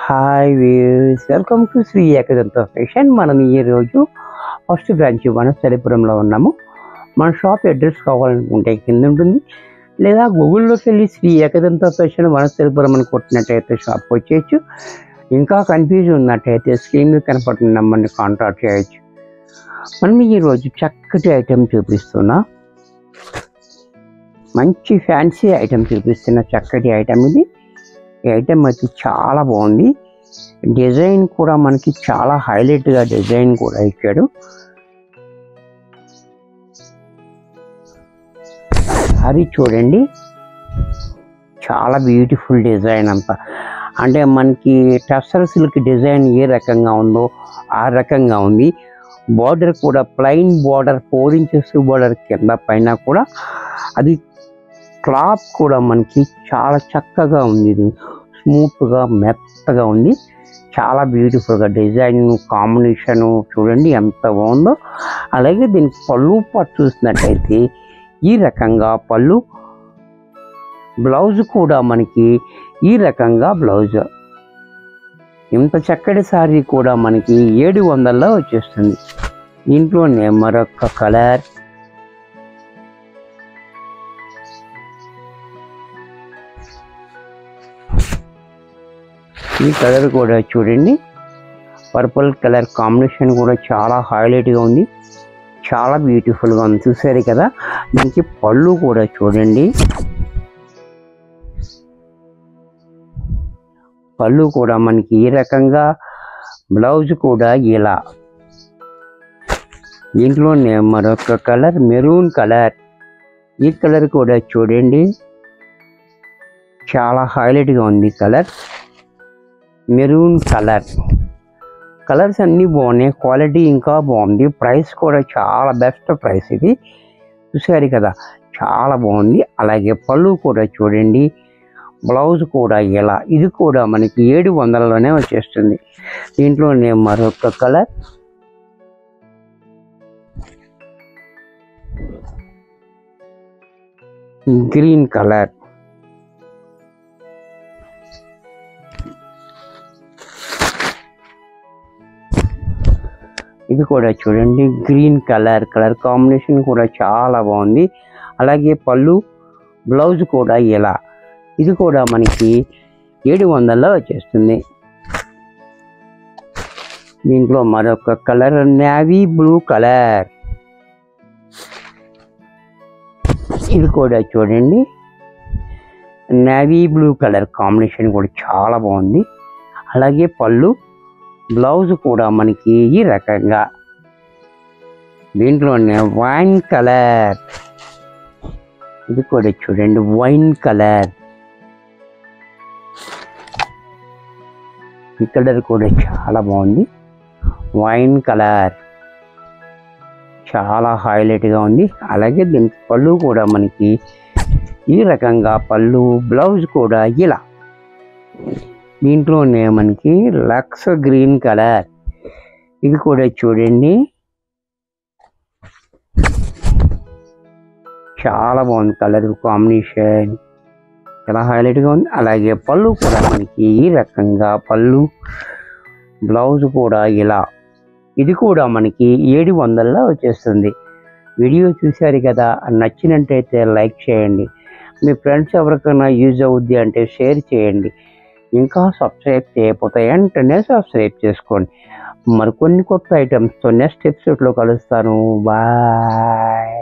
Hi views, welcome to Shri Ekadanta fashion. మనం ఈరోజు first branch వనస్థలిపురంలో ఉన్నాము. మన షాప్ అడ్రస్ కావాలనుకుంటే కింద ఉంటుంది, లేదా గూగుల్లోకి వెళ్ళి శ్రీ ఏకదంత ఫ్యాషన్ వనస్థలిపురం అని కొట్టినట్టయితే షాప్కి వచ్చేయచ్చు. ఇంకా కన్ఫ్యూజ్ ఉన్నట్టయితే స్క్రీన్ మీద కనపడుతున్న నెంబర్ని కాంటాక్ట్ చేయొచ్చు. మనం ఈరోజు చక్కటి ఐటెం చూపిస్తున్నా, మంచి ఫ్యాన్సీ ఐటెం చూపిస్తున్న చక్కటి ఐటెం ఇది. ఈ ఐటెం అయితే చాలా బాగుంది. డిజైన్ కూడా మనకి చాలా హైలైట్గా డిజైన్ కూడా ఇచ్చాడు. అది చూడండి, చాలా బ్యూటిఫుల్ డిజైన్ అంతా. అంటే మనకి టస్సర్ సిల్క్ డిజైన్ ఏ రకంగా ఉందో ఆ రకంగా ఉంది. బార్డర్ కూడా ప్లెయిన్ బార్డర్, 4 ఇంచెస్ బార్డర్ కింద పైన కూడా అది క్లాత్ కూడా మనకి చాలా చక్కగా ఉంది. స్మూత్గా మెత్తగా ఉంది, చాలా బ్యూటిఫుల్గా డిజైన్ కాంబినేషను చూడండి ఎంత బాగుందో. అలాగే దీనికి పళ్ళు పాటు చూసినట్టయితే ఈ రకంగా పళ్ళు, బ్లౌజ్ కూడా మనకి ఈ రకంగా బ్లౌజ్. ఇంత చక్కటి శారీ కూడా మనకి 700లో వచ్చేస్తుంది. దీంట్లోనే మరొక కలర్, ఈ కలర్ కూడా చూడండి, పర్పుల్ కలర్ కాంబినేషన్ కూడా చాలా హైలైట్గా ఉంది, చాలా బ్యూటిఫుల్గా ఉంది. చూసారు కదా, దీనికి పళ్ళు కూడా చూడండి, పళ్ళు కూడా మనకి ఈ రకంగా, బ్లౌజ్ కూడా ఇలా. దీంట్లోనే మరొక కలర్ మెరూన్ కలర్, ఈ కలర్ కూడా చూడండి చాలా హైలైట్గా ఉంది. కలర్ మెరూన్ కలర్, కలర్స్ అన్నీ బాగున్నాయి, క్వాలిటీ ఇంకా బాగుంది, ప్రైస్ కూడా చాలా బెస్ట్ ప్రైస్ ఇది. చూసారు కదా, చాలా బాగుంది. అలాగే పళ్ళు కూడా చూడండి, బ్లౌజ్ కూడా ఇలా. ఇది కూడా మనకి 700లోనే వచ్చేస్తుంది. దీంట్లోనే మరొక కలర్ గ్రీన్ కలర్, ఇది కూడా చూడండి గ్రీన్ కలర్. కలర్ కాంబినేషన్ కూడా చాలా బాగుంది. అలాగే పళ్ళు, బ్లౌజ్ కూడా ఇలా. ఇది కూడా మనకి 700లో వచ్చేస్తుంది. దీంట్లో మరొక కలర్ నేవీ బ్లూ కలర్, ఇది కూడా చూడండి నేవీ బ్లూ కలర్ కాంబినేషన్ కూడా చాలా బాగుంది. అలాగే పళ్ళు, బ్లౌజ్ కూడా మనకి ఈ రకంగా. దీంట్లోనే వైన్ కలర్, ఇది కూడా చూడండి వైన్ కలర్, ఈ కలర్ కూడా చాలా బాగుంది. వైన్ కలర్ చాలా హైలైట్గా ఉంది. అలాగే దీనికి పళ్ళు కూడా మనకి ఈ రకంగా, పళ్ళు బ్లౌజ్ కూడా ఇలా. దీంట్లోనే మనకి లక్స్ గ్రీన్ కలర్, ఇది కూడా చూడండి చాలా బాగుంది. కలర్ కాంబినేషన్ చాలా హైలైట్గా ఉంది. అలాగే పళ్ళు కూడా మనకి ఈ రకంగా, పళ్ళు బ్లౌజ్ కూడా ఇలా. ఇది కూడా మనకి 700లో వచ్చేస్తుంది. వీడియో చూశారు కదా, నచ్చినట్టయితే లైక్ చేయండి. మీ ఫ్రెండ్స్ ఎవరికైనా యూజ్ అవుద్ది అంటే షేర్ చేయండి. ఇంకా సబ్స్క్రైబ్ చేయకపోతే వెంటనే సబ్స్క్రైబ్ చేసుకోండి. మరికొన్ని కొత్త ఐటమ్స్తో నెక్స్ట్ ఎపిసోడ్లో కలుస్తాను. బాయ్.